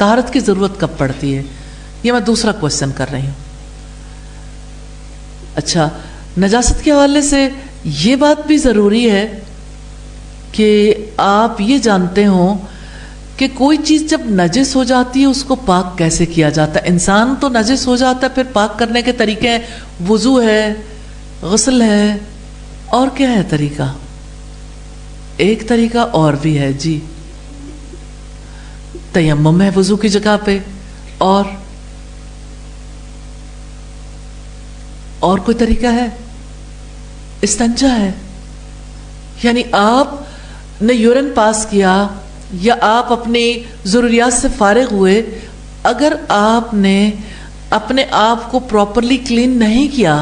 طہارت کی ضرورت کب پڑتی ہے؟ یہ میں دوسرا کوشچن کر رہی ہوں. اچھا، نجاست کے حوالے سے یہ بات بھی ضروری ہے کہ آپ یہ جانتے ہوں کہ کوئی چیز جب نجس ہو جاتی ہے اس کو پاک کیسے کیا جاتا ہے. انسان تو نجس ہو جاتا ہے، پھر پاک کرنے کے طریقے ہیں، وضو ہے، غسل ہے، اور کیا ہے طریقہ؟ ایک طریقہ اور بھی ہے جی، تیمم ہے وضو کی جگہ پہ، اور کوئی طریقہ ہے؟ استنجا ہے. یعنی آپ نے یورین پاس کیا یا آپ اپنی ضروریات سے فارغ ہوئے، اگر آپ نے اپنے آپ کو پراپرلی کلین نہیں کیا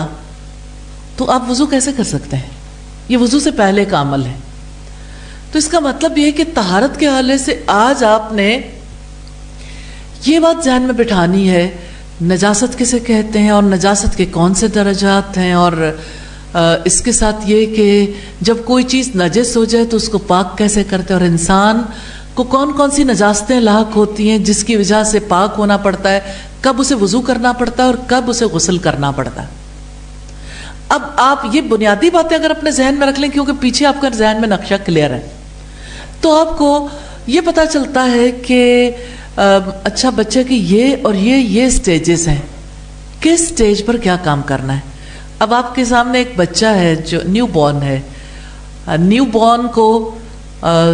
تو آپ وضو کیسے کر سکتے ہیں؟ یہ وضو سے پہلے کا عمل ہے. تو اس کا مطلب یہ ہے کہ طہارت کے حوالے سے آج آپ نے یہ بات ذہن میں بٹھانی ہے، نجاست کسے کہتے ہیں اور نجاست کے کون سے درجات ہیں، اور اس کے ساتھ یہ کہ جب کوئی چیز نجس ہو جائے تو اس کو پاک کیسے کرتے ہیں، اور انسان کو کون کون سی نجاستیں لاحق ہوتی ہیں جس کی وجہ سے پاک ہونا پڑتا ہے، کب اسے وضو کرنا پڑتا ہے اور کب اسے غسل کرنا پڑتا ہے. اب آپ یہ بنیادی باتیں اگر اپنے ذہن میں رکھ لیں، کیونکہ پیچھے آپ کا ذہن میں نقشہ کلیئر ہے، تو آپ کو یہ پتا چلتا ہے کہ اچھا بچے کی یہ اور یہ سٹیجز ہیں، کس سٹیج پر کیا کام کرنا ہے. اب آپ کے سامنے ایک بچہ ہے جو نیو بورن ہے، نیو بورن کو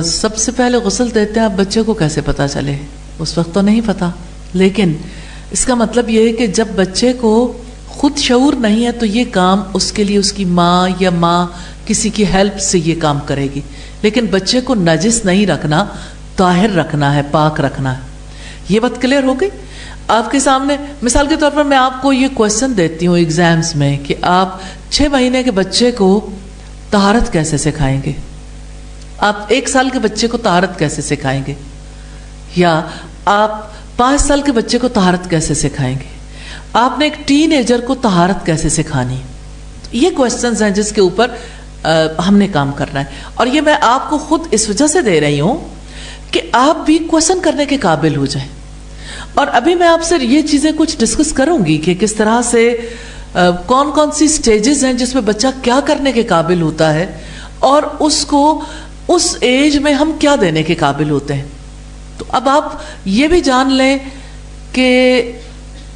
سب سے پہلے غسل دیتے ہیں. اب بچے کو کیسے پتا چلے؟ اس وقت تو نہیں پتا، لیکن اس کا مطلب یہ ہے کہ جب بچے کو خود شعور نہیں ہے تو یہ کام اس کے لیے اس کی ماں یا ماں کسی کی ہیلپ سے یہ کام کرے گی. لیکن بچے کو نجس نہیں رکھنا، طاہر رکھنا ہے، پاک رکھنا ہے. یہ بات کلیئر ہو گئی آپ کے سامنے؟ مثال کے طور پر میں آپ کو یہ کوشچن دیتی ہوں ایگزامز میں کہ آپ 6 مہینے کے بچے کو طہارت کیسے سکھائیں گے؟ آپ 1 سال کے بچے کو طہارت کیسے سکھائیں گے؟ یا آپ 5 سال کے بچے کو طہارت کیسے سکھائیں گے؟ آپ نے ایک ٹین ایجر کو طہارت کیسے سکھانی؟ یہ کوشچنز ہیں جس کے اوپر ہم نے کام کرنا ہے. اور یہ میں آپ کو خود اس وجہ سے دے رہی ہوں کہ آپ بھی کوشچن کرنے کے قابل ہو جائیں. اور ابھی میں آپ سے یہ چیزیں کچھ ڈسکس کروں گی کہ کس طرح سے کون کون سی سٹیجز ہیں جس میں بچہ کیا کرنے کے قابل ہوتا ہے، اور اس کو اس ایج میں ہم کیا دینے کے قابل ہوتے ہیں. تو اب آپ یہ بھی جان لیں کہ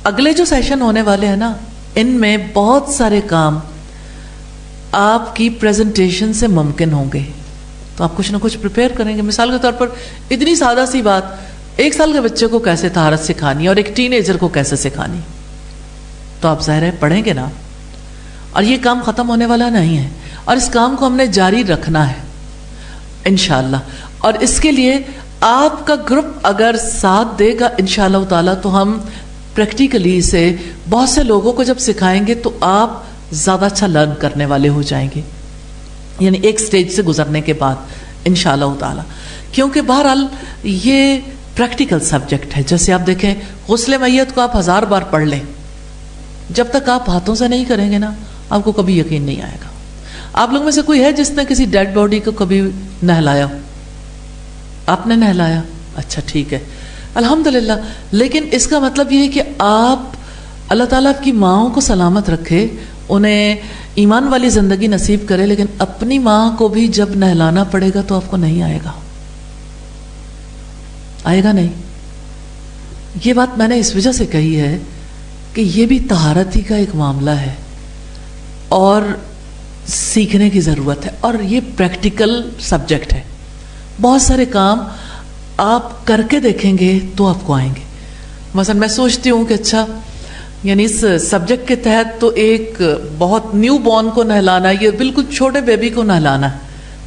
اگلے جو سیشن ہونے والے ہیں نا، ان میں بہت سارے کام آپ کی پریزنٹیشن سے ممکن ہوں گے. تو آپ کچھ نہ کچھ پریپیئر کریں گے. مثال کے طور پر اتنی سادہ سی بات، 1 سال کے بچے کو کیسے طہارت سکھانی ہے اور ایک ٹین ایجر کو کیسے سکھانی، تو آپ ظاہر ہے پڑھیں گے نا. اور یہ کام ختم ہونے والا نہیں ہے، اور اس کام کو ہم نے جاری رکھنا ہے انشاءاللہ. اور اس کے لیے آپ کا گروپ اگر ساتھ دے گا انشاءاللہ تعالیٰ، تو ہم پریکٹیکلی سے بہت سے لوگوں کو جب سکھائیں گے تو آپ زیادہ اچھا لرن کرنے والے ہو جائیں گے، یعنی ایک سٹیج سے گزرنے کے بعد انشاءاللہ تعالیٰ. کیونکہ بہرحال یہ پریکٹیکل سبجیکٹ ہے. جیسے آپ دیکھیں غسل میت کو آپ 1000 بار پڑھ لیں، جب تک آپ ہاتھوں سے نہیں کریں گے نا آپ کو کبھی یقین نہیں آئے گا. آپ لوگ میں سے کوئی ہے جس نے کسی ڈیڈ باڈی کو کبھی نہلایا؟ آپ نے نہلایا؟ اچھا ٹھیک ہے، الحمدللہ. لیکن اس کا مطلب یہ ہے کہ آپ اللہ تعالیٰ آپ کی ماؤں کو سلامت رکھے، انہیں ایمان والی زندگی نصیب کرے، لیکن اپنی ماں کو بھی جب نہلانا پڑے گا تو آپ کو نہیں آئے گا، آئے گا نہیں. یہ بات میں نے اس وجہ سے کہی ہے کہ یہ بھی طہارت ہی کا ایک معاملہ ہے اور سیکھنے کی ضرورت ہے، اور یہ پریکٹیکل سبجیکٹ ہے. بہت سارے کام آپ کر کے دیکھیں گے تو آپ کو آئیں گے. مثلا میں سوچتی ہوں کہ اچھا یعنی اس سبجیکٹ کے تحت تو ایک بہت نیو بورن کو نہلانا، یہ بالکل چھوٹے بیبی کو نہلانا،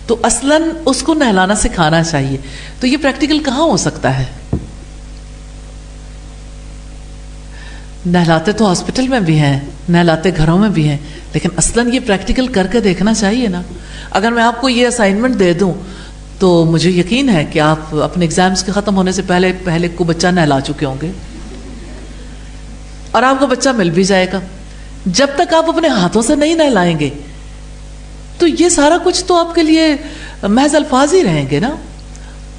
تو اصلاً اس کو نہلانا سکھانا چاہیے. تو یہ پریکٹیکل کہاں ہو سکتا ہے؟ نہلاتے تو ہاسپٹل میں بھی ہیں، نہلاتے گھروں میں بھی ہیں، لیکن اصلاً یہ پریکٹیکل کر کے دیکھنا چاہیے نا. اگر میں آپ کو یہ اسائنمنٹ دے دوں تو مجھے یقین ہے کہ آپ اپنے ایگزامز کے ختم ہونے سے پہلے کو بچہ نہلا چکے ہوں گے، اور آپ کو بچہ مل بھی جائے گا. جب تک آپ اپنے ہاتھوں سے نہیں نہلائیں گے تو یہ سارا کچھ تو آپ کے لیے محض الفاظ ہی رہیں گے نا.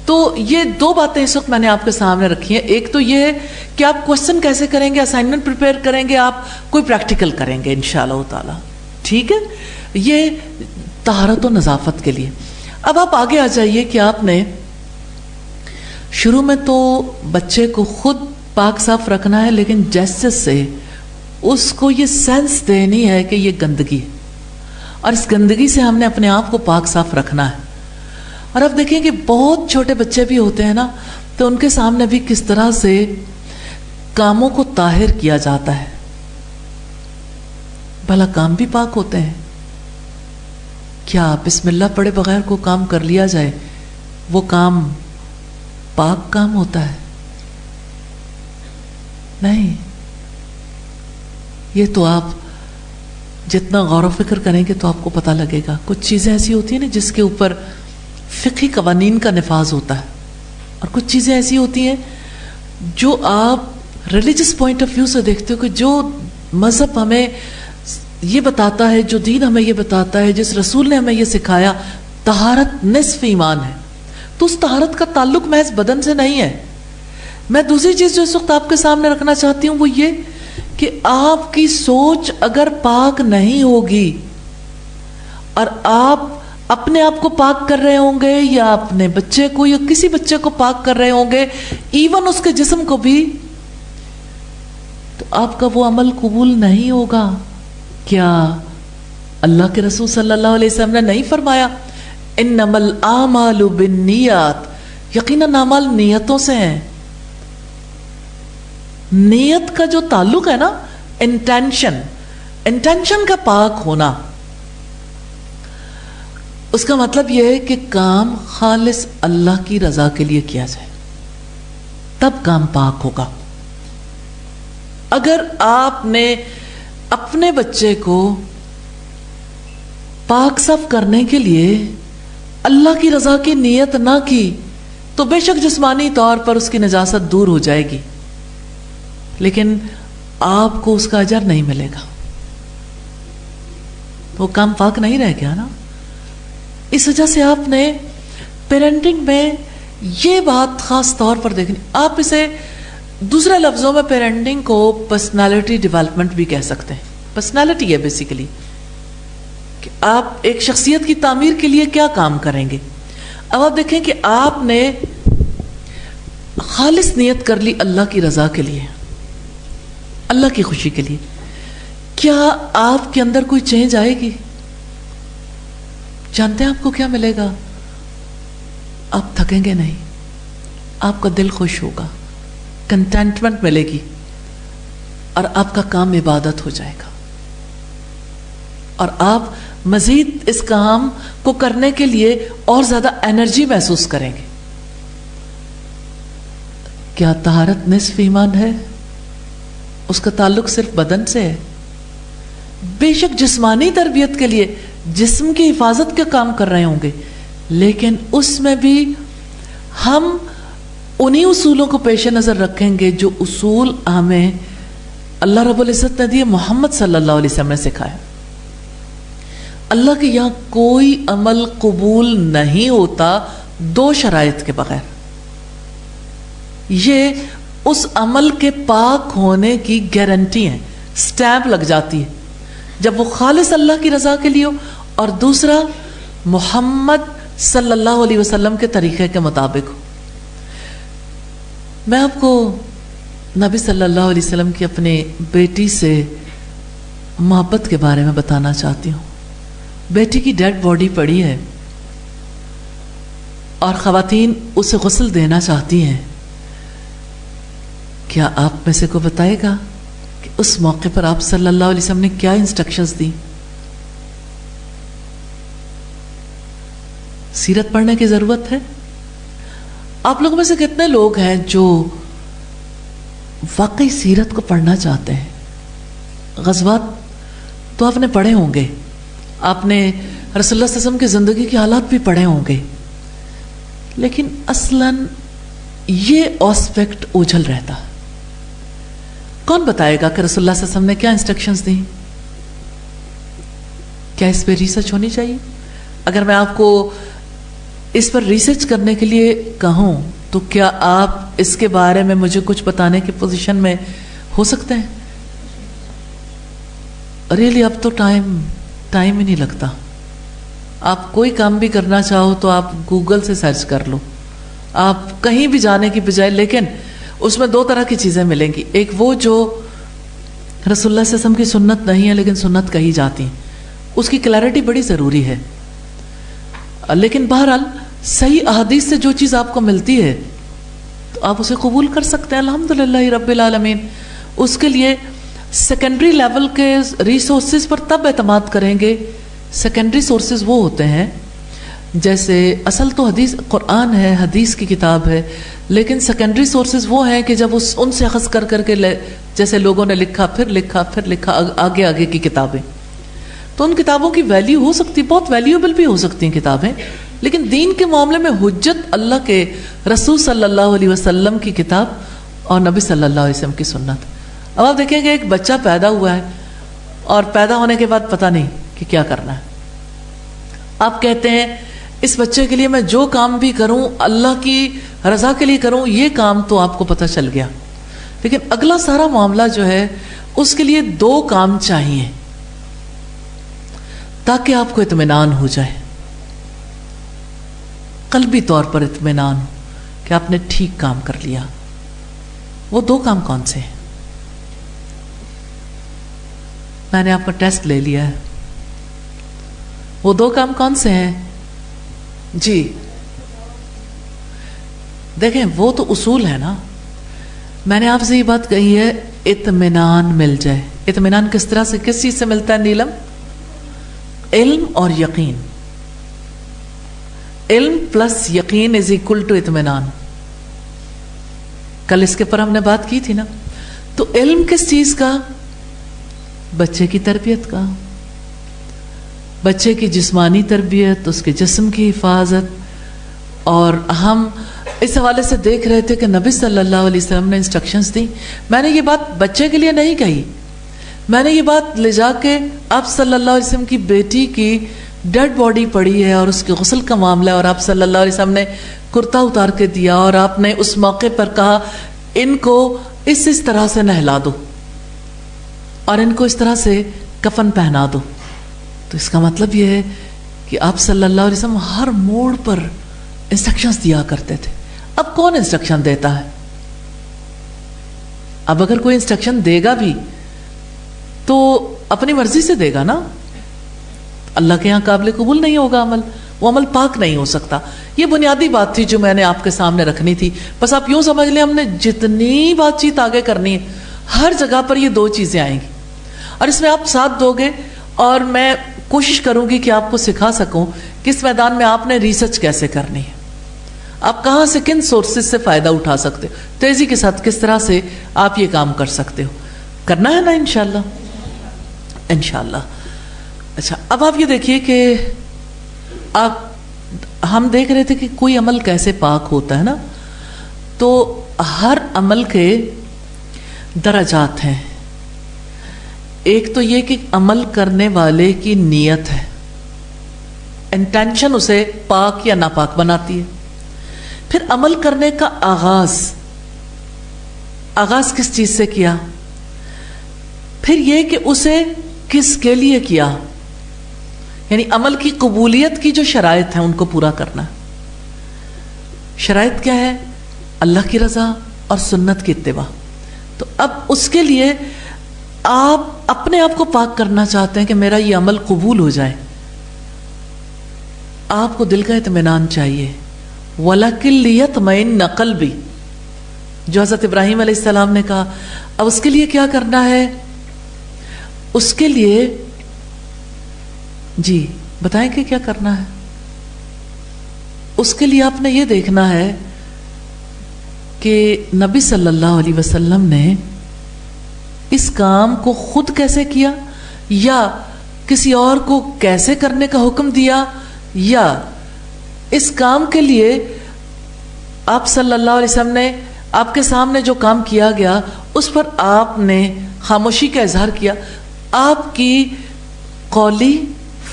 تو یہ دو باتیں اس وقت میں نے آپ کے سامنے رکھی ہیں. ایک تو یہ ہے کہ آپ کوشچن کیسے کریں گے, اسائنمنٹ پریپیئر کریں گے, آپ کوئی پریکٹیکل کریں گے انشاءاللہ تعالی. ٹھیک ہے, یہ طہارت و نظافت کے لیے. اب آپ آگے آ جائیے کہ آپ نے شروع میں تو بچے کو خود پاک صاف رکھنا ہے, لیکن جیسے سے اس کو یہ سینس دینی ہے کہ یہ گندگی ہے, اور اس گندگی سے ہم نے اپنے آپ کو پاک صاف رکھنا ہے. اور اب دیکھیں کہ بہت چھوٹے بچے بھی ہوتے ہیں نا, تو ان کے سامنے بھی کس طرح سے کاموں کو طاہر کیا جاتا ہے. بھلا کام بھی پاک ہوتے ہیں کیا؟ بسم اللہ پڑھے بغیر کو کام کر لیا جائے, وہ کام پاک کام ہوتا ہے؟ نہیں. یہ تو آپ جتنا غور و فکر کریں گے تو آپ کو پتہ لگے گا. کچھ چیزیں ایسی ہوتی ہیں نا جس کے اوپر فقہی قوانین کا نفاذ ہوتا ہے, اور کچھ چیزیں ایسی ہوتی ہیں جو آپ ریلیجس پوائنٹ آف ویو سے دیکھتے ہو کہ جو مذہب ہمیں یہ بتاتا ہے, جو دین ہمیں یہ بتاتا ہے, جس رسول نے ہمیں یہ سکھایا, طہارت نصف ایمان ہے, تو اس طہارت کا تعلق محض بدن سے نہیں ہے. میں دوسری چیز جو اس وقت آپ کے سامنے رکھنا چاہتی ہوں وہ یہ کہ آپ کی سوچ اگر پاک نہیں ہوگی اور آپ اپنے آپ کو پاک کر رہے ہوں گے یا اپنے بچے کو یا کسی بچے کو پاک کر رہے ہوں گے, ایون اس کے جسم کو بھی, تو آپ کا وہ عمل قبول نہیں ہوگا. کیا اللہ کے رسول صلی اللہ علیہ وسلم نے نہیں فرمایا انما الاعمال بالنیات, یقیناً اعمال نیتوں سے ہیں. نیت کا جو تعلق ہے نا, انٹینشن کا پاک ہونا, اس کا مطلب یہ ہے کہ کام خالص اللہ کی رضا کے لیے کیا جائے, تب کام پاک ہوگا. اگر آپ نے اپنے بچے کو پاک صاف کرنے کے لیے اللہ کی رضا کی نیت نہ کی تو بے شک جسمانی طور پر اس کی نجاست دور ہو جائے گی, لیکن آپ کو اس کا اجر نہیں ملے گا, وہ کام پاک نہیں رہ گیا نا. اس وجہ سے آپ نے پیرنٹنگ میں یہ بات خاص طور پر دیکھنی. آپ اسے دوسرے لفظوں میں پیرنٹنگ کو پرسنالٹی ڈیولپمنٹ بھی کہہ سکتے ہیں. پرسنالٹی ہے بیسیکلی کہ آپ ایک شخصیت کی تعمیر کے لیے کیا کام کریں گے. اب آپ دیکھیں کہ آپ نے خالص نیت کر لی اللہ کی رضا کے لیے, اللہ کی خوشی کے لیے, کیا آپ کے اندر کوئی چینج آئے گی؟ جانتے ہیں آپ کو کیا ملے گا؟ آپ تھکیں گے نہیں, آپ کا دل خوش ہوگا, کنٹینٹمنٹ ملے گی, اور آپ کا کام عبادت ہو جائے گا, اور آپ مزید اس کام کو کرنے کے لیے اور زیادہ انرجی محسوس کریں گے. کیا طہارت نصف ایمان ہے؟ اس کا تعلق صرف بدن سے ہے. بے شک جسمانی تربیت کے لیے جسم کی حفاظت کا کام کر رہے ہوں گے, لیکن اس میں بھی ہم انہی اصولوں کو پیش نظر رکھیں گے جو اصول ہمیں اللہ رب العزت نے دیے, محمد صلی اللہ علیہ وسلم نے سکھایا. اللہ کے یہاں کوئی عمل قبول نہیں ہوتا دو شرائط کے بغیر. یہ اس عمل کے پاک ہونے کی گارنٹی ہے, سٹیمپ لگ جاتی ہے جب وہ خالص اللہ کی رضا کے لیے ہو, اور دوسرا محمد صلی اللہ علیہ وسلم کے طریقے کے مطابق ہو. میں آپ کو نبی صلی اللہ علیہ وسلم کی اپنی بیٹی سے محبت کے بارے میں بتانا چاہتی ہوں. بیٹی کی ڈیڈ باڈی پڑی ہے اور خواتین اسے غسل دینا چاہتی ہیں. کیا آپ میں سے کو بتائے گا کہ اس موقع پر آپ صلی اللہ علیہ وسلم نے کیا انسٹرکشنز دی؟ سیرت پڑھنے کی ضرورت ہے. آپ لوگوں میں سے کتنے لوگ ہیں جو واقعی سیرت کو پڑھنا چاہتے ہیں؟ غزوات تو آپ نے پڑھے ہوں گے, آپ نے رسول اللہ صلی اللہ علیہ وسلم کی زندگی کے حالات بھی پڑھے ہوں گے, لیکن اصلاً یہ آسپیکٹ اوجھل رہتا. کون بتائے گا کہ رسول اللہ صلی اللہ علیہ وسلم نے کیا انسٹرکشنز دی؟ کیا اس پہ ریسرچ ہونی چاہیے؟ اگر میں آپ کو اس پر ریسرچ کرنے کے لیے کہوں تو کیا آپ اس کے بارے میں مجھے کچھ بتانے کی پوزیشن میں ہو سکتے ہیں؟ ریئلی اب تو ٹائم ہی نہیں لگتا. آپ کوئی کام بھی کرنا چاہو تو آپ گوگل سے سرچ کر لو، آپ کہیں بھی جانے کی بجائے. لیکن اس میں 2 طرح کی چیزیں ملیں گی. ایک وہ جو رسول اللہ صلی اللہ علیہ وسلم کی سنت نہیں ہے لیکن سنت کہی جاتی ہیں، اس کی کلیئرٹی بڑی ضروری ہے. لیکن بہرحال صحیح احادیث سے جو چیز آپ کو ملتی ہے تو آپ اسے قبول کر سکتے ہیں. الحمدللہ رب العالمین. اس کے لیے سیکنڈری لیول کے ریسورسز پر تب اعتماد کریں گے. سیکنڈری سورسز وہ ہوتے ہیں جیسے اصل تو حدیث قرآن ہے، حدیث کی کتاب ہے، لیکن سیکنڈری سورسز وہ ہیں کہ جب ان سے اخذ کر کے جیسے لوگوں نے لکھا پھر لکھا آگے کی کتابیں، تو ان کتابوں کی ویلیو ہو سکتی، بہت ویلیوبل بھی ہو سکتی ہیں کتابیں. لیکن دین کے معاملے میں حجت اللہ کے رسول صلی اللہ علیہ وسلم کی کتاب اور نبی صلی اللہ علیہ وسلم کی سنت. اب آپ دیکھیں کہ ایک بچہ پیدا ہوا ہے اور پیدا ہونے کے بعد پتہ نہیں کہ کیا کرنا ہے. آپ کہتے ہیں اس بچے کے لیے میں جو کام بھی کروں اللہ کی رضا کے لیے کروں، یہ کام تو آپ کو پتہ چل گیا. لیکن اگلا سارا معاملہ جو ہے اس کے لیے 2 کام چاہیے تاکہ آپ کو اطمینان ہو جائے، قلبی طور پر اطمینان ہو کہ آپ نے ٹھیک کام کر لیا. وہ 2 کام کون سے ہیں؟ میں نے آپ کا ٹیسٹ لے لیا ہے. وہ 2 کام کون سے ہیں؟ جی دیکھیں، وہ تو اصول ہے نا. میں نے آپ سے یہ بات کہی ہے اطمینان مل جائے. اطمینان کس طرح سے، کس چیز سے ملتا ہے نیلم؟ علم اور یقین. علم پلس یقین از اکول ٹو اطمینان. کل اس کے پر ہم نے بات کی تھی نا. تو علم کس چیز کا؟ بچے کی تربیت کا، بچے کی جسمانی تربیت، اس کے جسم کی حفاظت. اور ہم اس حوالے سے دیکھ رہے تھے کہ نبی صلی اللہ علیہ وسلم نے انسٹرکشنز دی. میں نے یہ بات بچے کے لیے نہیں کہی، میں نے یہ بات لے جا کے آپ صلی اللہ علیہ وسلم کی بیٹی کی ڈیڈ باڈی پڑی ہے اور اس کے غسل کا معاملہ ہے، اور آپ صلی اللہ علیہ وسلم نے کرتا اتار کے دیا اور آپ نے اس موقع پر کہا ان کو اس طرح سے نہلا دو اور ان کو اس طرح سے کفن پہنا دو. تو اس کا مطلب یہ ہے کہ آپ صلی اللہ علیہ وسلم ہر موڑ پر انسٹرکشنز دیا کرتے تھے. اب کون انسٹرکشن دیتا ہے؟ اب اگر کوئی انسٹرکشن دے گا بھی تو اپنی مرضی سے دے گا نا. اللہ کے ہاں قابل قبول نہیں ہوگا عمل، وہ عمل پاک نہیں ہو سکتا. یہ بنیادی بات تھی جو میں نے آپ کے سامنے رکھنی تھی. بس آپ یوں سمجھ لیں ہم نے جتنی بات چیت آگے کرنی ہے ہر جگہ پر یہ 2 چیزیں آئیں گی اور اس میں آپ ساتھ دو گے اور میں کوشش کروں گی کہ آپ کو سکھا سکوں کہ اس میدان میں آپ نے ریسرچ کیسے کرنی ہے، آپ کہاں سے کن سورسز سے فائدہ اٹھا سکتے ہو، تیزی کے ساتھ کس طرح سے آپ یہ کام کر سکتے ہو. کرنا ہے نا انشاءاللہ انشاءاللہ. اچھا اب آپ یہ دیکھیے کہ ہم دیکھ رہے تھے کہ کوئی عمل کیسے پاک ہوتا ہے نا. تو ہر عمل کے درجات ہیں. ایک تو یہ کہ عمل کرنے والے کی نیت ہے، انٹینشن اسے پاک یا ناپاک بناتی ہے. پھر عمل کرنے کا آغاز کس چیز سے کیا، پھر یہ کہ اسے کس کے لیے کیا، یعنی عمل کی قبولیت کی جو شرائط ہیں ان کو پورا کرنا. شرائط کیا ہے؟ اللہ کی رضا اور سنت کی اتباع. تو اب اس کے لیے آپ اپنے آپ کو پاک کرنا چاہتے ہیں کہ میرا یہ عمل قبول ہو جائے. آپ کو دل کا اطمینان چاہیے. وَلَكِنْ لِيَطْمَئِنَّ قَلْبِي جو حضرت ابراہیم علیہ السلام نے کہا. اب اس کے لیے کیا کرنا ہے؟ اس کے لیے جی بتائیں کہ کیا کرنا ہے. اس کے لیے آپ نے یہ دیکھنا ہے کہ نبی صلی اللہ علیہ وسلم نے اس کام کو خود کیسے کیا، یا کسی اور کو کیسے کرنے کا حکم دیا، یا اس کام کے لیے آپ صلی اللہ علیہ وسلم نے آپ کے سامنے جو کام کیا گیا اس پر آپ نے خاموشی کا اظہار کیا. آپ کی قولی،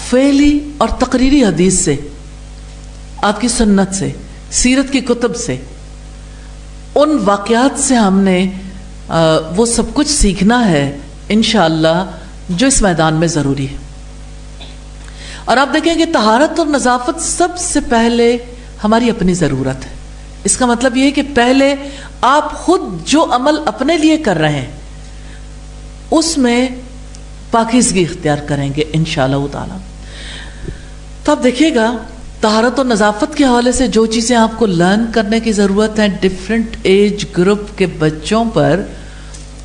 فعلی اور تقریری حدیث سے آپ کی سنت سے، سیرت کی کتب سے، ان واقعات سے ہم نے وہ سب کچھ سیکھنا ہے انشاءاللہ جو اس میدان میں ضروری ہے۔ اور آپ دیکھیں کہ طہارت اور نظافت سب سے پہلے ہماری اپنی ضرورت ہے۔ اس کا مطلب یہ ہے کہ پہلے آپ خود جو عمل اپنے لیے کر رہے ہیں اس میں پاکیزگی اختیار کریں گے انشاءاللہ تعالی۔ تو آپ دیکھیے گا طہارت اور نظافت کے حوالے سے جو چیزیں آپ کو لرن کرنے کی ضرورت ہے ڈفرینٹ ایج گروپ کے بچوں پر،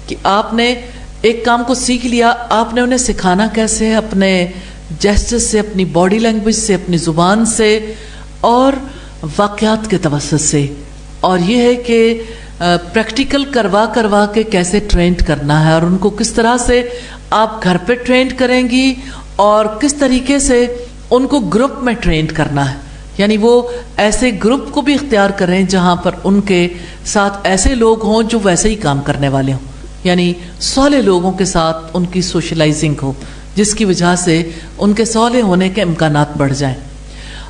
کہ آپ نے ایک کام کو سیکھ لیا، آپ نے انہیں سکھانا کیسے ہے، اپنے جیسچر سے، اپنی باڈی لینگویج سے، اپنی زبان سے اور واقعات کے توسط سے، اور یہ ہے کہ پریکٹیکل کروا کے کیسے ٹرینڈ کرنا ہے، اور ان کو کس طرح سے آپ گھر پہ ٹرینڈ کریں گی اور کس طریقے سے ان کو گروپ میں ٹرینڈ کرنا ہے، یعنی وہ ایسے گروپ کو بھی اختیار کریں جہاں پر ان کے ساتھ ایسے لوگ ہوں جو ویسے ہی کام کرنے والے ہوں، یعنی صالح لوگوں کے ساتھ ان کی سوشلائزنگ ہو جس کی وجہ سے ان کے صالح ہونے کے امکانات بڑھ جائیں۔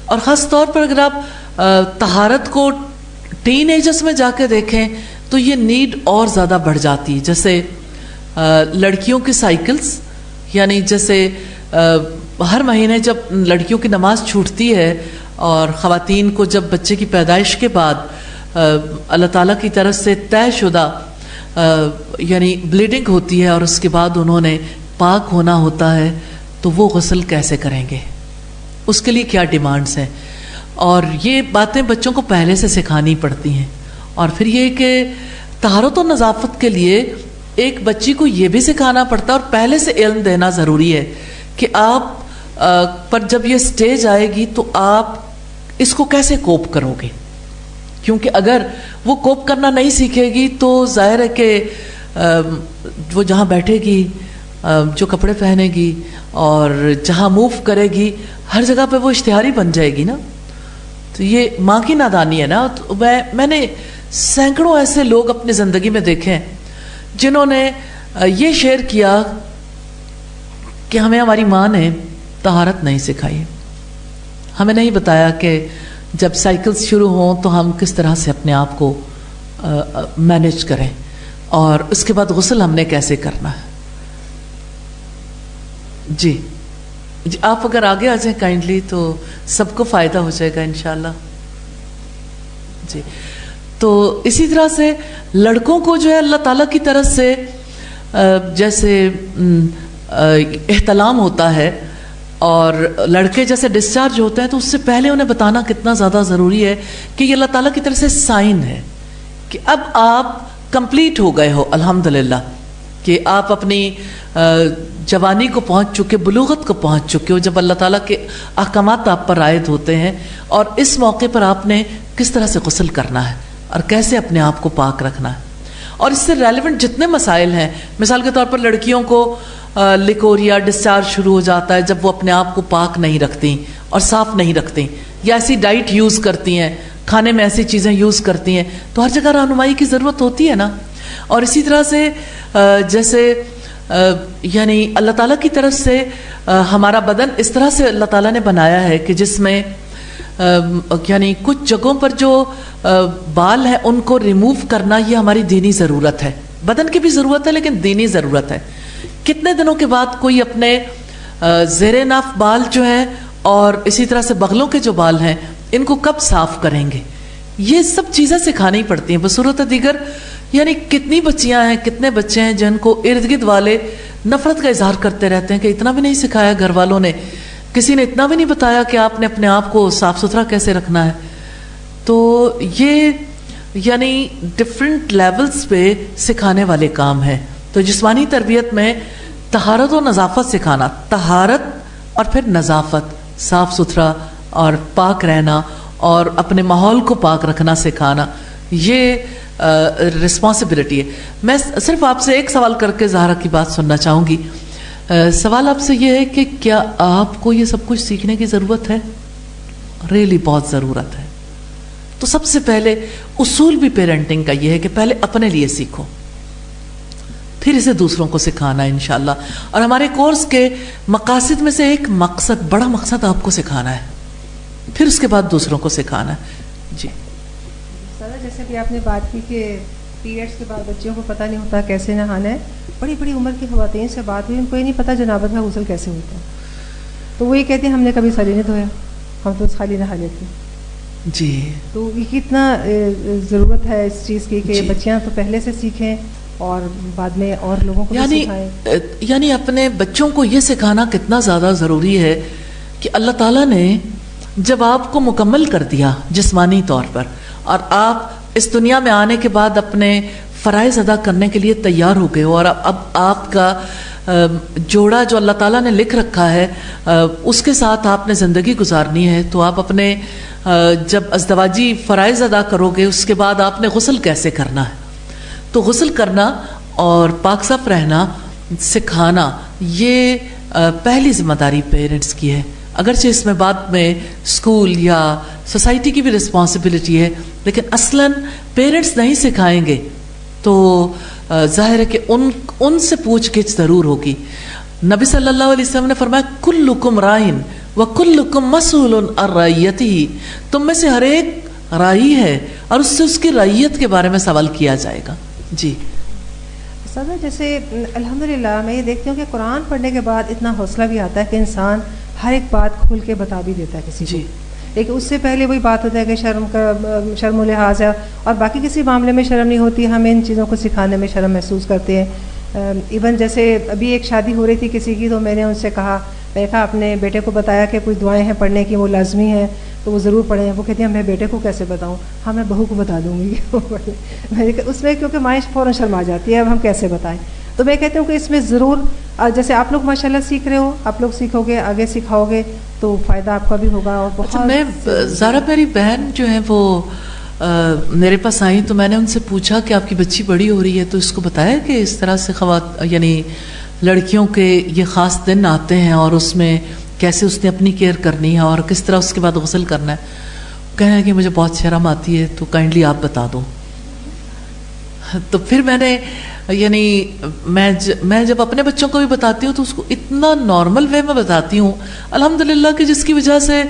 اور خاص طور پر اگر آپ طہارت کو ٹین ایجز میں جا کے دیکھیں تو یہ نیڈ اور زیادہ بڑھ جاتی ہے، جیسے لڑکیوں کی سائیکلز، یعنی جیسے ہر مہینے جب لڑکیوں کی نماز چھوٹتی ہے اور خواتین کو جب بچے کی پیدائش کے بعد اللہ تعالیٰ کی طرف سے طے شدہ یعنی بلیڈنگ ہوتی ہے اور اس کے بعد انہوں نے پاک ہونا ہوتا ہے، تو وہ غسل کیسے کریں گے، اس کے لیے کیا ڈیمانڈز ہیں، اور یہ باتیں بچوں کو پہلے سے سکھانی پڑتی ہیں۔ اور پھر یہ کہ طہارت و نظافت کے لیے ایک بچی کو یہ بھی سکھانا پڑتا ہے اور پہلے سے علم دینا ضروری ہے کہ آپ پر جب یہ سٹیج آئے گی تو آپ اس کو کیسے کوپ کرو گے، کیونکہ اگر وہ کوپ کرنا نہیں سیکھے گی تو ظاہر ہے کہ وہ جہاں بیٹھے گی، جو کپڑے پہنے گی اور جہاں موو کرے گی ہر جگہ پہ وہ اشتہاری بن جائے گی نا، تو یہ ماں کی نادانی ہے نا۔ تو میں نے سینکڑوں ایسے لوگ اپنی زندگی میں دیکھے ہیں جنہوں نے یہ شیئر کیا کہ ہمیں ہماری ماں نے طہارت نہیں سکھائی، ہمیں نہیں بتایا کہ جب سائیکلز شروع ہوں تو ہم کس طرح سے اپنے آپ کو مینیج کریں، اور اس کے بعد غسل ہم نے کیسے کرنا ہے۔ جی آپ اگر آگے آ جائیں کائنڈلی تو سب کو فائدہ ہو جائے گا انشاءاللہ۔ جی تو اسی طرح سے لڑکوں کو جو ہے اللہ تعالیٰ کی طرف سے جیسے احتلام ہوتا ہے اور لڑکے جیسے ڈسچارج ہوتے ہیں تو اس سے پہلے انہیں بتانا کتنا زیادہ ضروری ہے کہ یہ اللہ تعالیٰ کی طرف سے سائن ہے کہ اب آپ کمپلیٹ ہو گئے ہو الحمدللہ، کہ آپ اپنی جوانی کو پہنچ چکے، بلوغت کو پہنچ چکے ہو جب اللہ تعالیٰ کے احکامات آپ پر عائد ہوتے ہیں، اور اس موقع پر آپ نے کس طرح سے غسل کرنا ہے اور کیسے اپنے آپ کو پاک رکھنا ہے۔ اور اس سے ریلیونٹ جتنے مسائل ہیں، مثال کے طور پر لڑکیوں کو لیکوریا ڈسچارج شروع ہو جاتا ہے جب وہ اپنے آپ کو پاک نہیں رکھتی اور صاف نہیں رکھتی، یا ایسی ڈائٹ یوز کرتی ہیں، کھانے میں ایسی چیزیں یوز کرتی ہیں، تو ہر جگہ رہنمائی کی ضرورت ہوتی ہے نا۔ اور اسی طرح سے جیسے یعنی اللہ تعالیٰ کی طرف سے ہمارا بدن اس طرح سے اللہ تعالیٰ نے بنایا ہے کہ جس میں یعنی کچھ جگہوں پر جو بال ہیں ان کو ریموو کرنا یہ ہماری دینی ضرورت ہے، بدن کی بھی ضرورت ہے لیکن دینی ضرورت ہے۔ کتنے دنوں کے بعد کوئی اپنے زیر ناف بال جو ہیں اور اسی طرح سے بغلوں کے جو بال ہیں ان کو کب صاف کریں گے، یہ سب چیزیں سکھانی پڑتی ہیں۔ بصورت دیگر یعنی کتنی بچیاں ہیں، کتنے بچے ہیں جن کو ارد گرد والے نفرت کا اظہار کرتے رہتے ہیں کہ اتنا بھی نہیں سکھایا گھر والوں نے، کسی نے اتنا بھی نہیں بتایا کہ آپ نے اپنے آپ کو صاف ستھرا کیسے رکھنا ہے۔ تو یہ یعنی ڈفرینٹ لیولز پہ سکھانے والے کام ہیں۔ تو جسمانی تربیت میں طہارت و نظافت سکھانا، طہارت اور پھر نظافت، صاف ستھرا اور پاک رہنا اور اپنے ماحول کو پاک رکھنا سکھانا، یہ رسپانسبلٹی ہے۔ میں صرف آپ سے ایک سوال کر کے زہرا کی بات سننا چاہوں گی۔ سوال آپ سے یہ ہے کہ کیا آپ کو یہ سب کچھ سیکھنے کی ضرورت ہے؟ ریلی بہت ضرورت ہے۔ تو سب سے پہلے اصول بھی پیرنٹنگ کا یہ ہے کہ پہلے اپنے لیے سیکھو، پھر اسے دوسروں کو سکھانا انشاءاللہ۔ اور ہمارے کورس کے مقاصد میں سے ایک مقصد، بڑا مقصد آپ کو سکھانا ہے پھر اس کے بعد دوسروں کو سکھانا ہے. جی سر جیسے کہ آپ نے بات کی کہ پیریڈس کے بعد بچوں کو پتہ نہیں ہوتا کیسے نہانا ہے. بڑی بڑی عمر کی خواتین سے بات ہوئی، ان کو یہ نہیں پتہ جنابت کا غسل کیسے ہوتا ہے. تو وہ یہ کہتے ہیں ہم نے کبھی سر ہی نہیں دھویا، ہم تو خالی نہا لیتے. جی تو یہ کتنا ضرورت ہے اس چیز کی کہ جی. بچیاں تو پہلے سے سیکھیں اور بعد میں اور لوگوں کو بھی سکھائیں. یعنی اپنے بچوں کو یہ سکھانا کتنا زیادہ ضروری ہے کہ اللہ تعالیٰ نے جب آپ کو مکمل کر دیا جسمانی طور پر، اور آپ اس دنیا میں آنے کے بعد اپنے فرائض ادا کرنے کے لیے تیار ہو گئے ہو، اور اب آپ کا جوڑا جو اللہ تعالیٰ نے لکھ رکھا ہے اس کے ساتھ آپ نے زندگی گزارنی ہے، تو آپ اپنے جب ازدواجی فرائض ادا کرو گے اس کے بعد آپ نے غسل کیسے کرنا ہے. تو غسل کرنا اور پاک صاف رہنا سکھانا یہ پہلی ذمہ داری پیرنٹس کی ہے. اگرچہ اس میں بعد میں اسکول یا سوسائٹی کی بھی رسپانسبلٹی ہے، لیکن اصلاً پیرنٹس نہیں سکھائیں گے تو ظاہر ہے کہ ان سے پوچھ گچھ ضرور ہوگی. نبی صلی اللہ علیہ وسلم نے فرمایا کلکم رائن وکلکم مسئول عن رعیتہ، تم میں سے ہر ایک رائی ہے اور اس سے اس کی رعیت کے بارے میں سوال کیا جائے گا. جی سر جیسے الحمدللہ میں یہ دیکھتی ہوں کہ قرآن پڑھنے کے بعد اتنا حوصلہ بھی آتا ہے کہ انسان ہر ایک بات کھل کے بتا بھی دیتا ہے کسی کو. لیکن اس سے پہلے وہی بات ہوتا ہے کہ شرم و لحاظ ہے اور باقی کسی معاملے میں شرم نہیں ہوتی. ہم ان چیزوں کو سکھانے میں شرم محسوس کرتے ہیں. ایون جیسے ابھی ایک شادی ہو رہی تھی کسی کی، تو میں نے ان سے کہا، میں نے کہا اپنے بیٹے کو بتایا کہ کچھ دعائیں ہیں پڑھنے کی، وہ لازمی ہیں تو وہ ضرور پڑھیں. وہ کہتی ہیں میں بیٹے کو کیسے بتاؤں؟ ہاں میں بہو کو بتا دوں گی کہ وہ پڑھیں. اس میں کیونکہ مائش فوراً شرم آ جاتی ہے، اب ہم کیسے بتائیں. تو میں کہتی ہوں کہ اس میں ضرور جیسے آپ لوگ ماشاءاللہ سیکھ رہے ہو، آپ لوگ سیکھو گے آگے سکھاؤ گے تو فائدہ آپ کا بھی ہوگا. اور بہت میں زارا میری بہن جو ہے وہ میرے پاس آئی تو میں نے ان سے پوچھا کہ آپ کی بچی بڑی ہو رہی ہے تو اس کو بتایا کہ اس طرح سے یعنی لڑکیوں کے یہ خاص دن آتے ہیں اور اس میں کیسے اس نے اپنی کیئر کرنی ہے اور کس طرح اس کے بعد غسل کرنا ہے. کہنا ہے کہ مجھے بہت شرم آتی ہے تو کائنڈلی آپ بتا دو. تو پھر میں نے یعنی میں جب اپنے بچوں کو بھی بتاتی ہوں تو اس کو اتنا نارمل وے میں بتاتی ہوں الحمدللہ کہ جس کی وجہ سے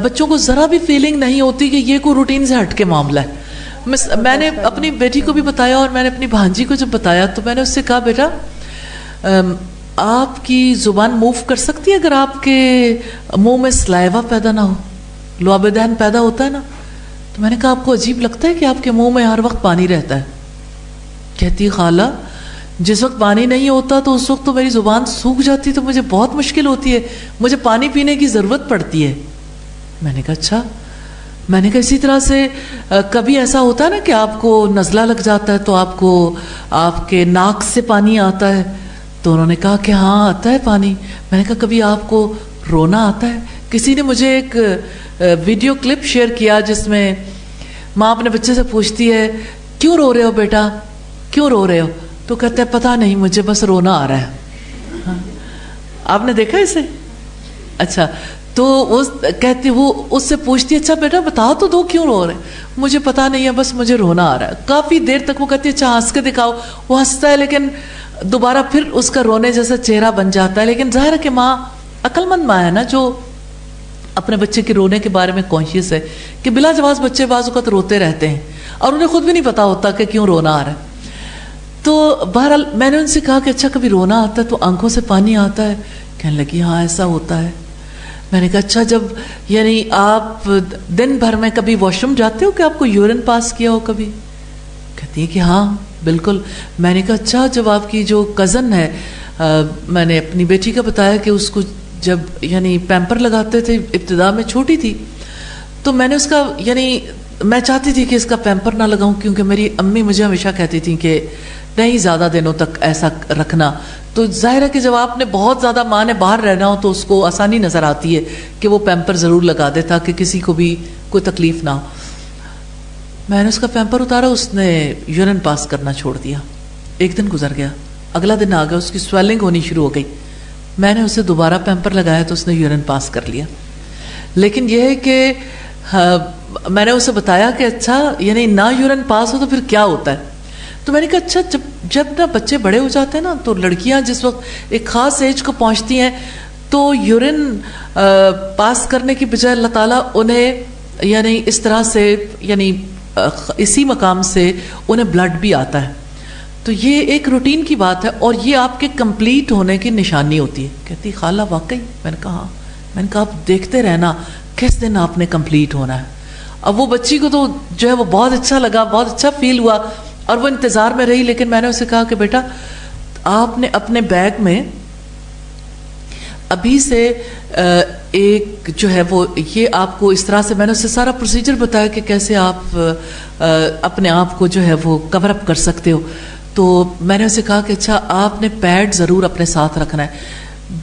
بچوں کو ذرا بھی فیلنگ نہیں ہوتی کہ یہ کوئی روٹین سے ہٹ کے معاملہ ہے. میں نے اپنی بیٹی کو بھی بتایا اور میں نے اپنی بھانجی کو جب بتایا تو میں نے اس سے کہا بیٹا آپ کی زبان موو کر سکتی ہے اگر آپ کے منہ میں سلائیوا پیدا نہ ہو، لعاب دہن پیدا ہوتا ہے نا. تو میں نے کہا آپ کو عجیب لگتا ہے کہ آپ کے منہ میں ہر وقت پانی رہتا ہے؟ کہتی خالہ جس وقت پانی نہیں ہوتا تو اس وقت تو میری زبان سوکھ جاتی تو مجھے بہت مشکل ہوتی ہے، مجھے پانی پینے کی ضرورت پڑتی ہے. میں نے کہا اچھا. میں نے کہا اسی طرح سے کبھی ایسا ہوتا ہے نا کہ آپ کو نزلہ لگ جاتا ہے تو آپ کو آپ کے ناک سے پانی آتا ہے. تو انہوں نے کہا کہ ہاں آتا ہے پانی. میں نے کہا کبھی آپ کو رونا آتا ہے؟ کسی نے مجھے ایک ویڈیو کلپ شیئر کیا جس میں ماں اپنے بچے سے پوچھتی ہے کیوں رو رہے ہو بیٹا، کیوں رو رہے ہو؟ تو کہتے ہیں پتہ نہیں مجھے بس رونا آ رہا ہے. آپ نے دیکھا اسے؟ اچھا. تو وہ کہتی وہ اس سے پوچھتی ہے اچھا بیٹا بتا تو دو کیوں رو رہے؟ مجھے پتہ نہیں ہے بس مجھے رونا آ رہا ہے. کافی دیر تک وہ کہتی ہے اچھا ہنس کے دکھاؤ. وہ ہنستا ہے لیکن دوبارہ پھر اس کا رونے جیسا چہرہ بن جاتا ہے. لیکن ظاہر ہے کہ ماں عقل مند ماں ہے نا جو اپنے بچے کے رونے کے بارے میں کانشیس ہے کہ بلا جواز بچے بعض اوقات روتے رہتے ہیں اور انہیں خود بھی نہیں پتا ہوتا کہ کیوں رونا آ رہا ہے. تو بہرحال میں نے ان سے کہا کہ اچھا کبھی رونا آتا ہے تو آنکھوں سے پانی آتا ہے؟ کہنے لگی ہاں ایسا ہوتا ہے. میں نے کہا اچھا جب یعنی آپ دن بھر میں کبھی واش روم جاتے ہو کہ آپ کو یورین پاس کیا ہو کبھی؟ کہتی ہے کہ ہاں بالکل. میں نے کہا اچھا جب آپ کی جو کزن ہے میں نے اپنی بیٹی کا بتایا کہ اس کو جب یعنی پیمپر لگاتے تھے ابتدا میں چھوٹی تھی تو میں نے اس کا یعنی میں چاہتی تھی کہ اس کا پیمپر نہ لگاؤں کیونکہ میری امی مجھے ہمیشہ کہتی تھیں کہ نہیں زیادہ دنوں تک ایسا رکھنا. تو ظاہر ہے کہ جب آپ نے بہت زیادہ ماں نے باہر رہنا ہو تو اس کو آسانی نظر آتی ہے کہ وہ پیمپر ضرور لگا دے تاکہ کسی کو بھی کوئی تکلیف نہ ہو. میں نے اس کا پیمپر اتارا، اس نے یورین پاس کرنا چھوڑ دیا. ایک دن گزر گیا، اگلا دن آ گیا، اس کی سویلنگ ہونی شروع ہو گئی. میں نے اسے دوبارہ پیمپر لگایا تو اس نے یورین پاس کر لیا. لیکن یہ ہے کہ میں نے اسے بتایا کہ اچھا یعنی نہ یورین پاس ہو تو پھر کیا ہوتا ہے؟ تو میں نے کہا اچھا جب نا بچے بڑے ہو جاتے ہیں نا تو لڑکیاں جس وقت ایک خاص ایج کو پہنچتی ہیں تو یورین پاس کرنے کی بجائے اللہ تعالیٰ انہیں یعنی اس طرح سے یعنی اسی مقام سے انہیں بلڈ بھی آتا ہے. تو یہ ایک روٹین کی بات ہے اور یہ آپ کے کمپلیٹ ہونے کی نشانی ہوتی ہے. کہتی خالہ واقعی؟ میں نے کہا آپ دیکھتے رہنا کس دن آپ نے کمپلیٹ ہونا ہے. اب وہ بچی کو تو جو ہے وہ بہت اچھا لگا, بہت اچھا فیل ہوا اور وہ انتظار میں رہی. لیکن میں نے اسے کہا کہ بیٹا آپ نے اپنے بیگ میں ابھی سے ایک جو ہے وہ یہ آپ کو اس طرح سے میں نے اسے سارا پروسیجر بتایا کہ کیسے آپ اپنے آپ کو جو ہے وہ کور اپ کر سکتے ہو. تو میں نے اسے کہا کہ اچھا آپ نے پیڈ ضرور اپنے ساتھ رکھنا ہے.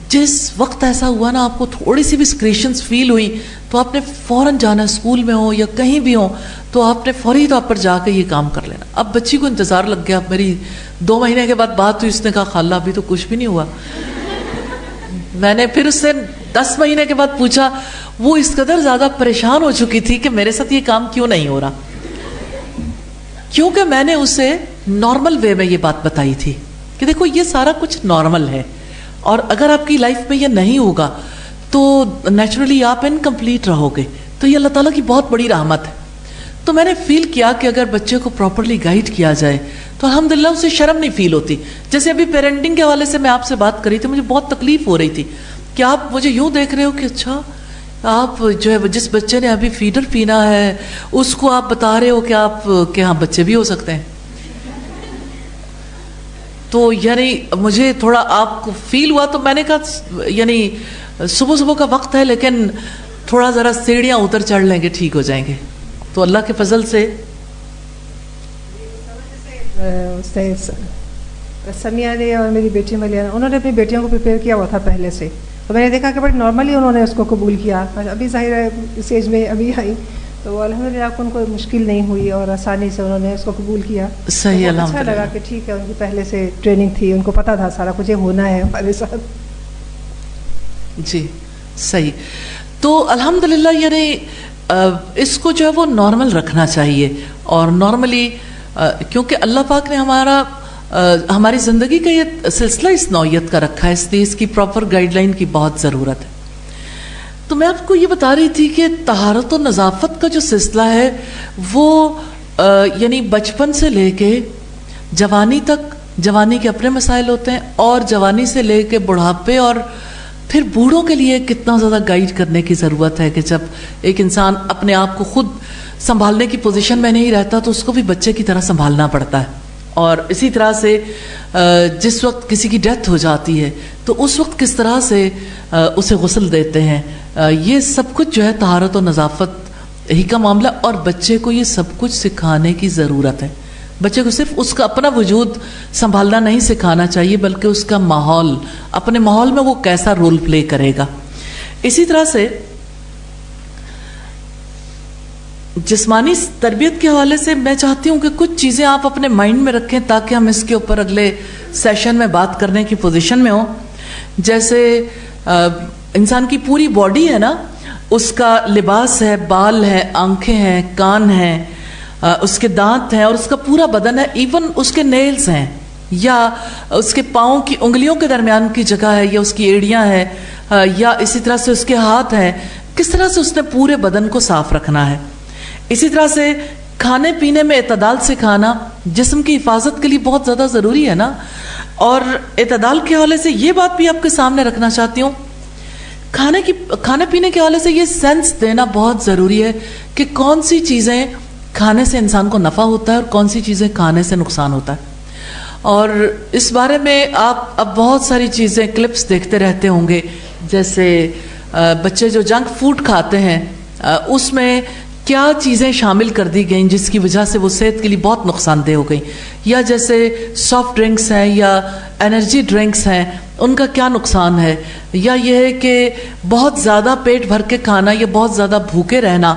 جس وقت ایسا ہوا نا آپ کو تھوڑی سی بھی سکریشنز فیل ہوئی تو آپ نے فوراً جانا, اسکول میں ہو یا کہیں بھی ہو تو آپ نے فوری طور پر جا کے یہ کام کر لینا. اب بچی کو انتظار لگ گیا. اب میری 2 مہینے کے بعد بات ہوئی, اس نے کہا خالہ ابھی تو کچھ بھی نہیں ہوا. میں نے پھر اس سے 10 مہینے کے بعد پوچھا, وہ اس قدر زیادہ پریشان ہو چکی تھی کہ میرے ساتھ یہ کام کیوں نہیں ہو رہا, کیونکہ میں نے اسے نارمل وے میں یہ بات بتائی تھی کہ دیکھو یہ سارا کچھ نارمل ہے اور اگر آپ کی لائف میں یہ نہیں ہوگا تو نیچرلی آپ انکمپلیٹ رہو گے. تو یہ اللہ تعالیٰ کی بہت بڑی رحمت ہے. تو میں نے فیل کیا کہ اگر بچے کو پراپرلی گائیڈ کیا جائے تو الحمدللہ اسے شرم نہیں فیل ہوتی. جیسے ابھی پیرنٹنگ کے حوالے سے میں آپ سے بات کر رہی تھی, مجھے بہت تکلیف ہو رہی تھی کہ آپ مجھے یوں دیکھ رہے ہو کہ اچھا آپ جو ہے جس بچے نے ابھی فیڈر پینا ہے اس کو آپ بتا رہے ہو کہ آپ کہ ہاں بچے بھی ہو سکتے ہیں. تو یعنی مجھے تھوڑا آپ کو فیل ہوا تو میں نے کہا یعنی صبح کا وقت ہے لیکن تھوڑا ذرا سیڑھیاں اتر چڑھ لیں گے ٹھیک ہو جائیں گے. تو اللہ کے فضل سے سمیہ نے اور میری بیٹی ملیہ انہوں نے اپنی بیٹیوں کو پریپیئر کیا ہوا تھا پہلے سے. تو میں نے دیکھا کہ بڑی نارملی انہوں نے اس کو قبول کیا. ابھی ظاہر ہے اس ایج میں ابھی آئی تو الحمدللہ ان کو مشکل نہیں ہوئی اور آسانی سے انہوں نے اس کو قبول کیا. صحیح, اچھا لگا کہ ٹھیک ہے ان کی پہلے سے ٹریننگ تھی, ان کو پتا تھا سارا کچھ ہونا ہے ہمارے ساتھ. جی صحیح. تو الحمدللہ یعنی اس کو جو ہے وہ نارمل رکھنا چاہیے اور نارملی کیونکہ اللہ پاک نے ہماری زندگی کا یہ سلسلہ اس نوعیت کا رکھا ہے, اس لیے اس کی پراپر گائیڈ لائن کی بہت ضرورت ہے. تو میں آپ کو یہ بتا رہی تھی کہ طہارت و نظافت کا جو سلسلہ ہے وہ یعنی بچپن سے لے کے جوانی تک, جوانی کے اپنے مسائل ہوتے ہیں اور جوانی سے لے کے بڑھاپے اور پھر بوڑھوں کے لیے کتنا زیادہ گائیڈ کرنے کی ضرورت ہے کہ جب ایک انسان اپنے آپ کو خود سنبھالنے کی پوزیشن میں نہیں رہتا تو اس کو بھی بچے کی طرح سنبھالنا پڑتا ہے. اور اسی طرح سے جس وقت کسی کی ڈیتھ ہو جاتی ہے تو اس وقت کس طرح سے اسے غسل دیتے ہیں, یہ سب کچھ جو ہے طہارت و نظافت ہی کا معاملہ. اور بچے کو یہ سب کچھ سکھانے کی ضرورت ہے. بچے کو صرف اس کا اپنا وجود سنبھالنا نہیں سکھانا چاہیے بلکہ اس کا ماحول, اپنے ماحول میں وہ کیسا رول پلے کرے گا. اسی طرح سے جسمانی تربیت کے حوالے سے میں چاہتی ہوں کہ کچھ چیزیں آپ اپنے مائنڈ میں رکھیں تاکہ ہم اس کے اوپر اگلے سیشن میں بات کرنے کی پوزیشن میں ہوں. جیسے انسان کی پوری باڈی ہے نا, اس کا لباس ہے, بال ہے, آنکھیں ہیں, کان ہیں, اس کے دانت ہیں اور اس کا پورا بدن ہے. ایون اس کے نیلز ہیں یا اس کے پاؤں کی انگلیوں کے درمیان کی جگہ ہے یا اس کی ایڑیاں ہیں یا اسی طرح سے اس کے ہاتھ ہیں. کس طرح سے اس نے پورے بدن کو صاف رکھنا ہے. اسی طرح سے کھانے پینے میں اعتدال سے کھانا جسم کی حفاظت کے لیے بہت زیادہ ضروری ہے نا. اور اعتدال کے حوالے سے یہ بات بھی آپ کے سامنے رکھنا چاہتی ہوں, کھانے پینے کے حوالے سے یہ سینس دینا بہت ضروری ہے کہ کون سی چیزیں کھانے سے انسان کو نفع ہوتا ہے اور کون سی چیزیں کھانے سے نقصان ہوتا ہے. اور اس بارے میں آپ اب بہت ساری چیزیں کلپس دیکھتے رہتے ہوں گے. جیسے بچے جو جنک فوڈ کھاتے ہیں اس میں کیا چیزیں شامل کر دی گئیں جس کی وجہ سے وہ صحت کے لیے بہت نقصان دہ ہو گئیں. یا جیسے سافٹ ڈرنکس ہیں یا انرجی ڈرنکس ہیں, ان کا کیا نقصان ہے. یا یہ ہے کہ بہت زیادہ پیٹ بھر کے کھانا یا بہت زیادہ بھوکے رہنا,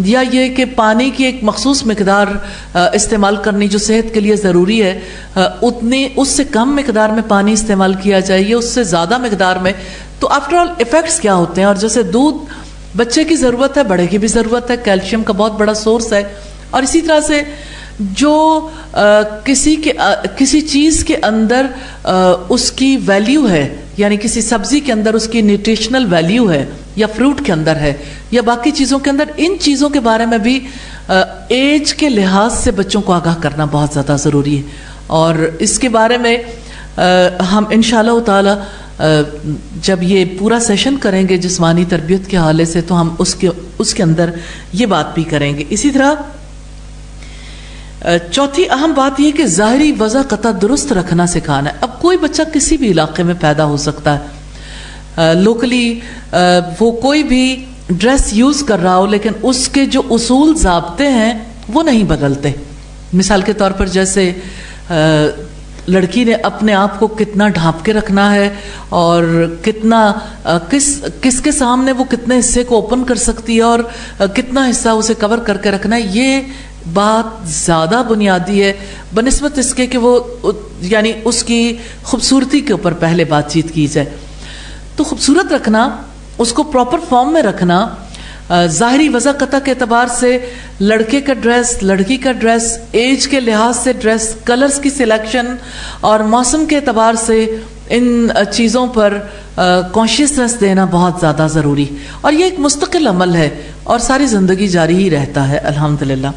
یا یہ کہ پانی کی ایک مخصوص مقدار استعمال کرنی جو صحت کے لیے ضروری ہے اتنی اس سے کم مقدار میں پانی استعمال کیا جائے یا اس سے زیادہ مقدار میں. تو آفٹر آل ایفیکٹس کیا ہوتے ہیں. اور جیسے دودھ بچے کی ضرورت ہے, بڑے کی بھی ضرورت ہے, کیلشیم کا بہت بڑا سورس ہے. اور اسی طرح سے جو کسی چیز کے اندر اس کی ویلیو ہے یعنی کسی سبزی کے اندر اس کی نیوٹریشنل ویلیو ہے یا فروٹ کے اندر ہے یا باقی چیزوں کے اندر، ان چیزوں کے بارے میں بھی ایج کے لحاظ سے بچوں کو آگاہ کرنا بہت زیادہ ضروری ہے. اور اس کے بارے میں ہم انشاءاللہ تعالی جب یہ پورا سیشن کریں گے جسمانی تربیت کے حوالے سے تو ہم اس کے اندر یہ بات بھی کریں گے. اسی طرح چوتھی اہم بات یہ کہ ظاہری وضع قطع درست رکھنا سکھانا ہے. اب کوئی بچہ کسی بھی علاقے میں پیدا ہو سکتا ہے، لوکلی وہ کوئی بھی ڈریس یوز کر رہا ہو، لیکن اس کے جو اصول ضابطے ہیں وہ نہیں بدلتے. مثال کے طور پر جیسے لڑکی نے اپنے آپ کو کتنا ڈھانپ کے رکھنا ہے اور کتنا کس کے سامنے وہ کتنے حصے کو اوپن کر سکتی ہے اور کتنا حصہ اسے کور کر کے رکھنا ہے، یہ بات زیادہ بنیادی ہے بنسبت اس کے کہ وہ یعنی اس کی خوبصورتی کے اوپر پہلے بات چیت کی جائے. تو خوبصورت رکھنا، اس کو پراپر فارم میں رکھنا، ظاہری وضع قطع کے اعتبار سے لڑکے کا ڈریس، لڑکی کا ڈریس، ایج کے لحاظ سے ڈریس، کلرز کی سلیکشن اور موسم کے اعتبار سے ان چیزوں پر کانشیسنس دینا بہت زیادہ ضروری. اور یہ ایک مستقل عمل ہے اور ساری زندگی جاری ہی رہتا ہے الحمدللہ.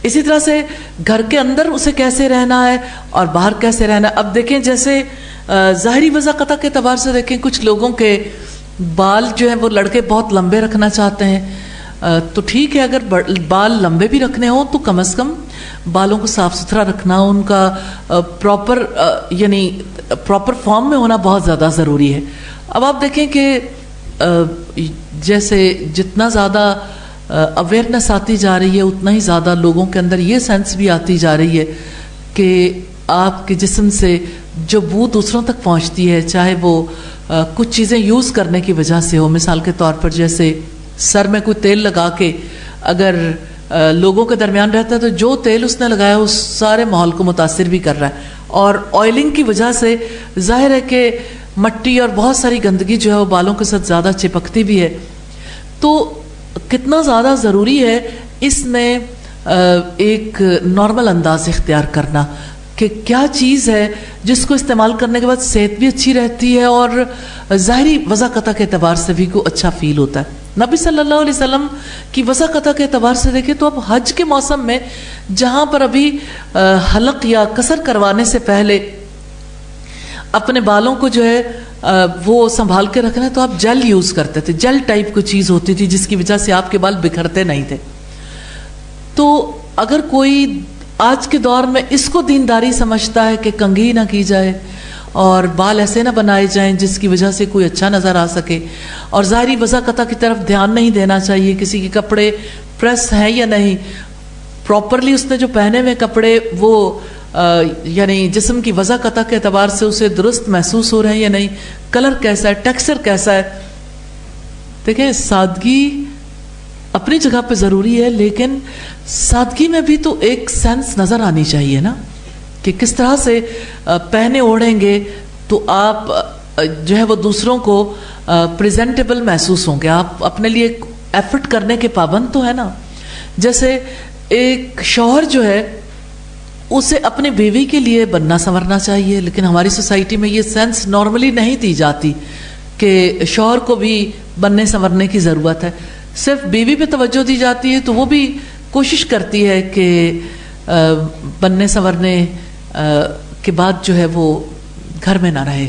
اسی طرح سے گھر کے اندر اسے کیسے رہنا ہے اور باہر کیسے رہنا ہے. اب دیکھیں جیسے ظاہری وضع قطع کے اعتبار سے دیکھیں کچھ لوگوں کے بال جو ہیں وہ لڑکے بہت لمبے رکھنا چاہتے ہیں، تو ٹھیک ہے، اگر بال لمبے بھی رکھنے ہوں تو کم از کم بالوں کو صاف ستھرا رکھنا، ان کا پراپر یعنی پراپر فارم میں ہونا بہت زیادہ ضروری ہے. اب آپ دیکھیں کہ جیسے جتنا زیادہ اویئرنیس آتی جا رہی ہے اتنا ہی زیادہ لوگوں کے اندر یہ سینس بھی آتی جا رہی ہے کہ آپ کے جسم سے جو بو دوسروں تک پہنچتی ہے، چاہے وہ کچھ چیزیں یوز کرنے کی وجہ سے ہو. مثال کے طور پر جیسے سر میں کوئی تیل لگا کے اگر لوگوں کے درمیان رہتا ہے تو جو تیل اس نے لگایا اس سارے ماحول کو متاثر بھی کر رہا ہے. اور آئلنگ کی وجہ سے ظاہر ہے کہ مٹی اور بہت ساری گندگی جو ہے وہ بالوں کے ساتھ زیادہ چپکتی بھی ہے. تو کتنا زیادہ ضروری ہے اس میں ایک نارمل انداز اختیار کرنا کہ کیا چیز ہے جس کو استعمال کرنے کے بعد صحت بھی اچھی رہتی ہے اور ظاہری وضع قطع کے اعتبار سے بھی کو اچھا فیل ہوتا ہے. نبی صلی اللہ علیہ وسلم کی وضع قطع کے اعتبار سے دیکھیں تو اب حج کے موسم میں جہاں پر ابھی حلق یا قصر کروانے سے پہلے اپنے بالوں کو جو ہے وہ سنبھال کے رکھنا ہے تو آپ جیل یوز کرتے تھے. جیل ٹائپ کوئی چیز ہوتی تھی جس کی وجہ سے آپ کے بال بکھرتے نہیں تھے. تو اگر کوئی آج کے دور میں اس کو دینداری سمجھتا ہے کہ کنگھی نہ کی جائے اور بال ایسے نہ بنائے جائیں جس کی وجہ سے کوئی اچھا نظر آ سکے اور ظاہری وضع قطع کی طرف دھیان نہیں دینا چاہیے، کسی کے کپڑے پریس ہیں یا نہیں، پراپرلی اس نے جو پہنے ہوئے کپڑے وہ یعنی جسم کی وضع قطع کے اعتبار سے اسے درست محسوس ہو رہے ہیں یا نہیں، کلر کیسا ہے، ٹیکسچر کیسا ہے. دیکھیں سادگی اپنی جگہ پہ ضروری ہے لیکن سادگی میں بھی تو ایک سینس نظر آنی چاہیے نا کہ کس طرح سے پہنے اوڑھیں گے تو آپ جو ہے وہ دوسروں کو پریزنٹیبل محسوس ہوں گے. آپ اپنے لیے ایفرٹ کرنے کے پابند تو ہے نا. جیسے ایک شوہر جو ہے اسے اپنی بیوی کے لیے بننا سنورنا چاہیے، لیکن ہماری سوسائٹی میں یہ سینس نارملی نہیں دی جاتی کہ شوہر کو بھی بننے سنورنے کی ضرورت ہے. صرف بیوی پہ توجہ دی جاتی ہے تو وہ بھی کوشش کرتی ہے کہ بننے سنورنے کے بعد جو ہے وہ گھر میں نہ رہے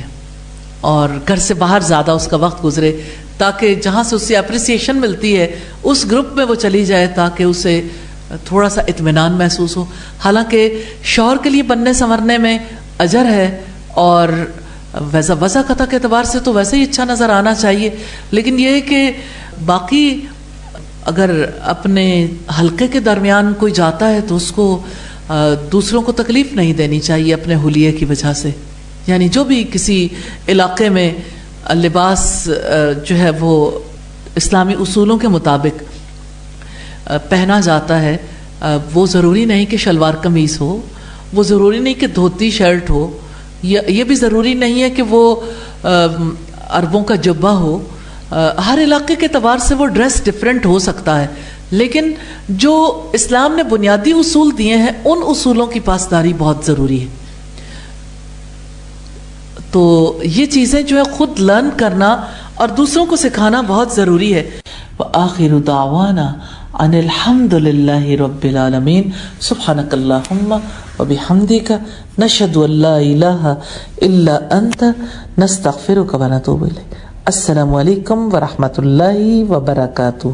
اور گھر سے باہر زیادہ اس کا وقت گزرے تاکہ جہاں سے اسے اپریسیشن ملتی ہے اس گروپ میں وہ چلی جائے تاکہ اسے تھوڑا سا اطمینان محسوس ہو. حالانکہ شوہر کے لیے بننے سنورنے میں اجر ہے اور وضع قطع کے اعتبار سے تو ویسے ہی اچھا نظر آنا چاہیے، لیکن یہ ہے کہ باقی اگر اپنے حلقے کے درمیان کوئی جاتا ہے تو اس کو دوسروں کو تکلیف نہیں دینی چاہیے اپنے حلیے کی وجہ سے. یعنی جو بھی کسی علاقے میں لباس جو ہے وہ اسلامی اصولوں کے مطابق پہنا جاتا ہے وہ ضروری نہیں کہ شلوار قمیص ہو، وہ ضروری نہیں کہ دھوتی شرٹ ہو، یہ بھی ضروری نہیں ہے کہ وہ عربوں کا جبہ ہو. ہر علاقے کے اعتبار سے وہ ڈریس ڈیفرنٹ ہو سکتا ہے، لیکن جو اسلام نے بنیادی اصول دیے ہیں ان اصولوں کی پاسداری بہت ضروری ہے. تو یہ چیزیں جو ہے خود لرن کرنا اور دوسروں کو سکھانا بہت ضروری ہے. وآخر دعوانا ان الحمد للہ رب العالمین. سبحانک اللہم وبحمدک نشہد ان لا الہ الا انت نستغفرک ونتوب الیک. السلام علیکم ورحمۃ اللہ وبرکاتہ.